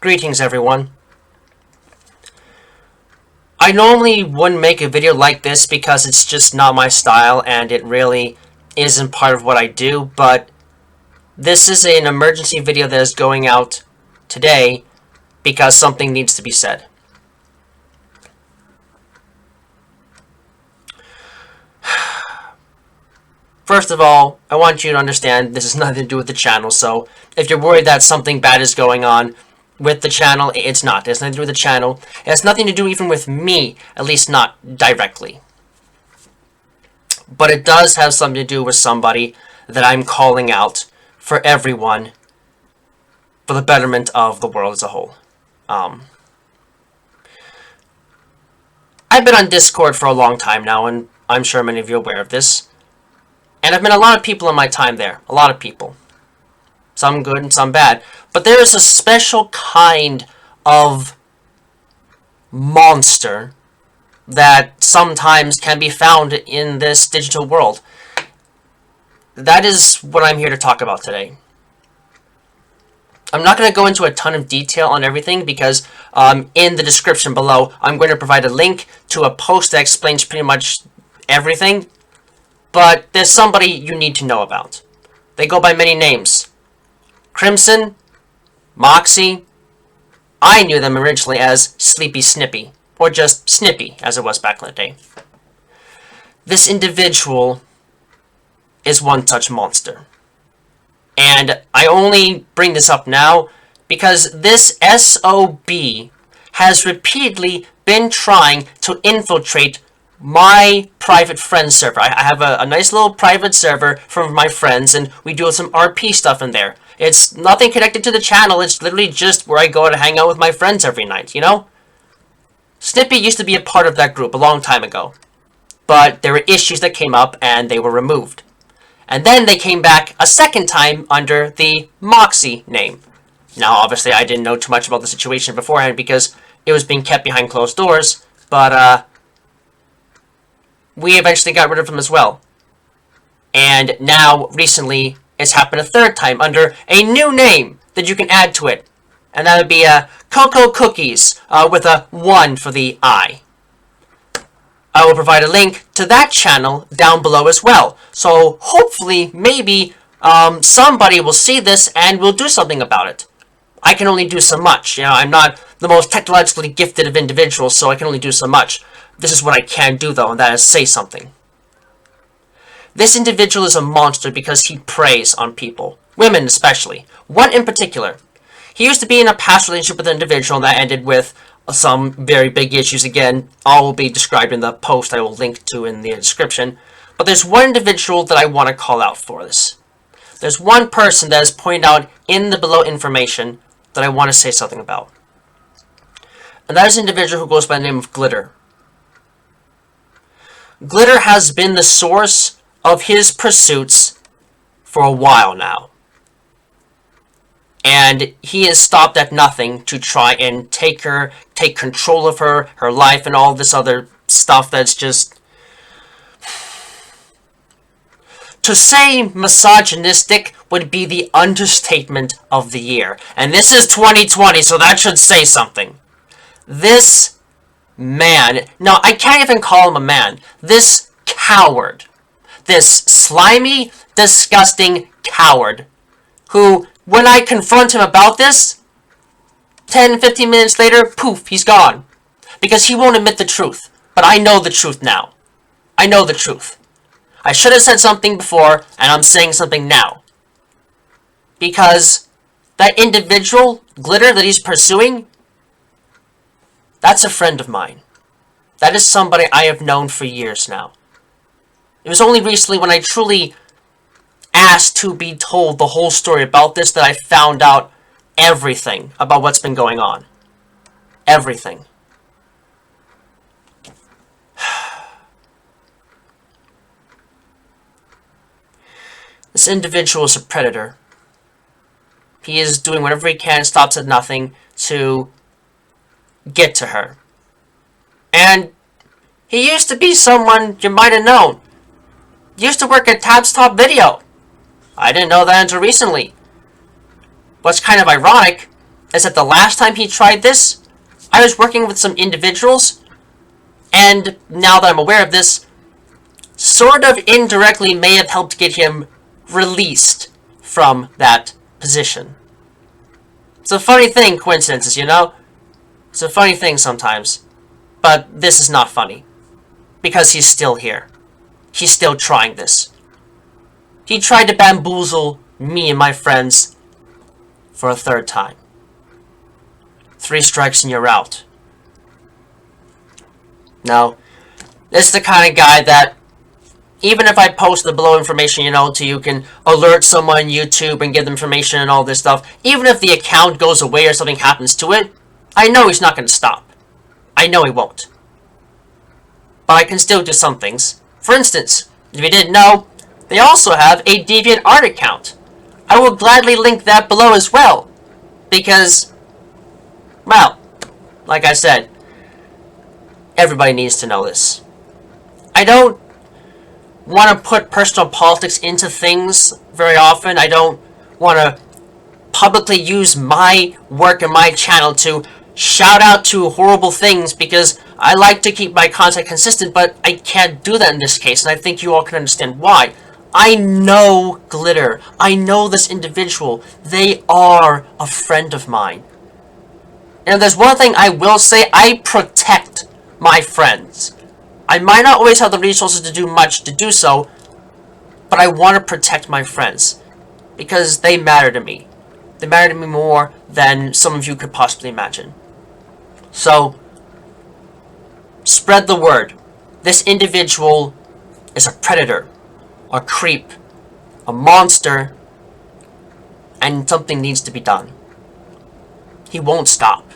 Greetings, everyone. I normally wouldn't make a video like this because it's just not my style and it really isn't part of what I do, but this is an emergency video that is going out today because something needs to be said. First of all, I want you to understand this has nothing to do with the channel, so if you're worried that something bad is going on with the channel, it's not. It has nothing to do with the channel. It has nothing to do even with me, at least not directly. But it does have something to do with somebody that I'm calling out for everyone, for the betterment of the world as a whole. I've been on Discord for a long time now, and I'm sure many of you are aware of this. And I've met a lot of people in my time there. A lot of people. Some good and some bad. But there is a special kind of monster that sometimes can be found in this digital world. That is what I'm here to talk about today. I'm not going to go into a ton of detail on everything because in the description below, I'm going to provide a link to a post that explains pretty much everything. But there's somebody you need to know about. They go by many names. Crimson, Moxie. I knew them originally as Sleepy Snippy, or just Snippy, as it was back in the day. This individual is one such monster. And I only bring this up now because this SOB has repeatedly been trying to infiltrate my private friend server. I have a nice little private server for my friends, and we do some RP stuff in there. It's nothing connected to the channel, it's literally just where I go to hang out with my friends every night, you know? Snippy used to be a part of that group a long time ago. But there were issues that came up, and they were removed. And then they came back a second time under the Moxie name. Now, obviously, I didn't know too much about the situation beforehand because it was being kept behind closed doors, but, we eventually got rid of them as well. And now, recently, it's happened a third time under a new name that you can add to it. And that would be Cocoa Cookies with a 1 for the I. I will provide a link to that channel down below as well. So hopefully, maybe somebody will see this and will do something about it. I can only do so much. You know, I'm not the most technologically gifted of individuals, so I can only do so much. This is what I can do, though, and that is say something. This individual is a monster because he preys on people. Women, especially. One in particular. He used to be in a past relationship with an individual that ended with some very big issues. Again, all will be described in the post I will link to in the description. But there's one individual that I want to call out for this. There's one person that is pointed out in the below information that I want to say something about. And that is an individual who goes by the name of Glitter. Glitter has been the source of his pursuits for a while now. And he has stopped at nothing to try and take control of her life, and all this other stuff that's just... To say misogynistic would be the understatement of the year. And this is 2020, so that should say something. This man... No, I can't even call him a man. This coward. This slimy, disgusting coward. Who, when I confront him about this, 10, 15 minutes later, poof, he's gone. Because he won't admit the truth. But I know the truth now. I know the truth. I should have said something before, and I'm saying something now. Because that individual, Glitter, that he's pursuing, that's a friend of mine. That is somebody I have known for years now. It was only recently when I truly asked to be told the whole story about this that I found out everything about what's been going on. Everything. This individual is a predator. He is doing whatever he can, stops at nothing, to get to her. And he used to be someone you might have known. He used to work at Tabs Top Video. I didn't know that until recently. What's kind of ironic is that the last time he tried this, I was working with some individuals, and now that I'm aware of this, sort of indirectly may have helped get him released from that position. It's a funny thing, coincidences, you know? It's a funny thing sometimes. But this is not funny. Because he's still here. He's still trying this. He tried to bamboozle me and my friends for a third time. 3 strikes and you're out. Now, this is the kind of guy that, even if I post the below information, you know, to you can alert someone on YouTube and give them information and all this stuff, even if the account goes away or something happens to it, I know he's not going to stop. I know he won't. But I can still do some things. For instance, if you didn't know, they also have a DeviantArt account. I will gladly link that below as well. Because, well, like I said, everybody needs to know this. I don't want to put personal politics into things very often. I don't want to publicly use my work and my channel to shout out to horrible things, because I like to keep my content consistent, but I can't do that in this case, and I think you all can understand why. I know Glitter. I know this individual. They are a friend of mine. And there's one thing I will say, I protect my friends. I might not always have the resources to do much to do so, but I want to protect my friends, because they matter to me. They matter to me more than some of you could possibly imagine. So, spread the word. This individual is a predator, a creep, a monster, and something needs to be done. He won't stop.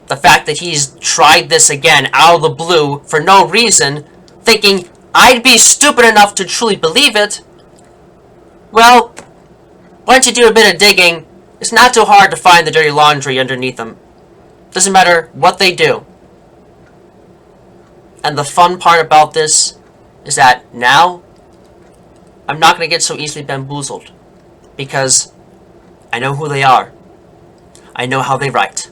The fact that he's tried this again out of the blue for no reason, thinking I'd be stupid enough to truly believe it, well, once you do a bit of digging, it's not too hard to find the dirty laundry underneath them. Doesn't matter what they do. And the fun part about this is that now, I'm not going to get so easily bamboozled. Because I know who they are. I know how they write.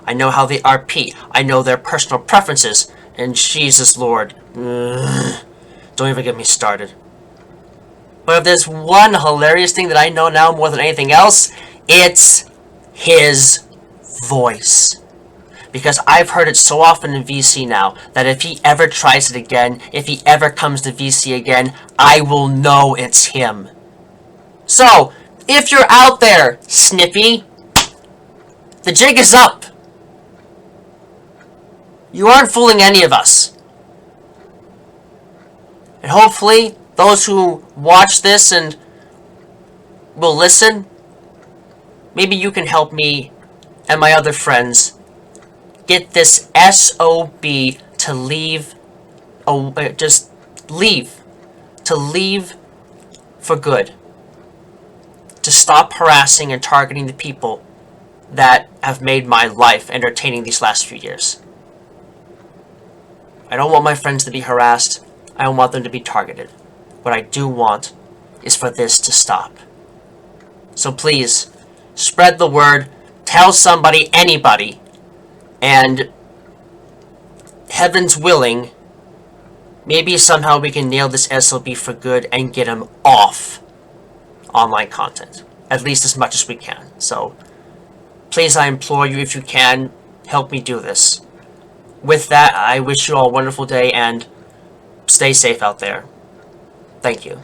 I know how they RP. I know their personal preferences. And Jesus Lord. Don't even get me started. But if there's one hilarious thing that I know now more than anything else, it's his voice. Because I've heard it so often in VC now, that if he ever tries it again, if he ever comes to VC again, I will know it's him. So, if you're out there, Snippy, the jig is up. You aren't fooling any of us. And hopefully, those who watch this and will listen, maybe you can help me and my other friends get this SOB to leave, just leave, to leave for good, to stop harassing and targeting the people that have made my life entertaining these last few years. I don't want my friends to be harassed. I don't want them to be targeted. What I do want is for this to stop. So please, spread the word, tell somebody, anybody, and heavens willing, maybe somehow we can nail this SOB for good and get him off online content. At least as much as we can. So, please, I implore you, if you can, help me do this. With that, I wish you all a wonderful day and stay safe out there. Thank you.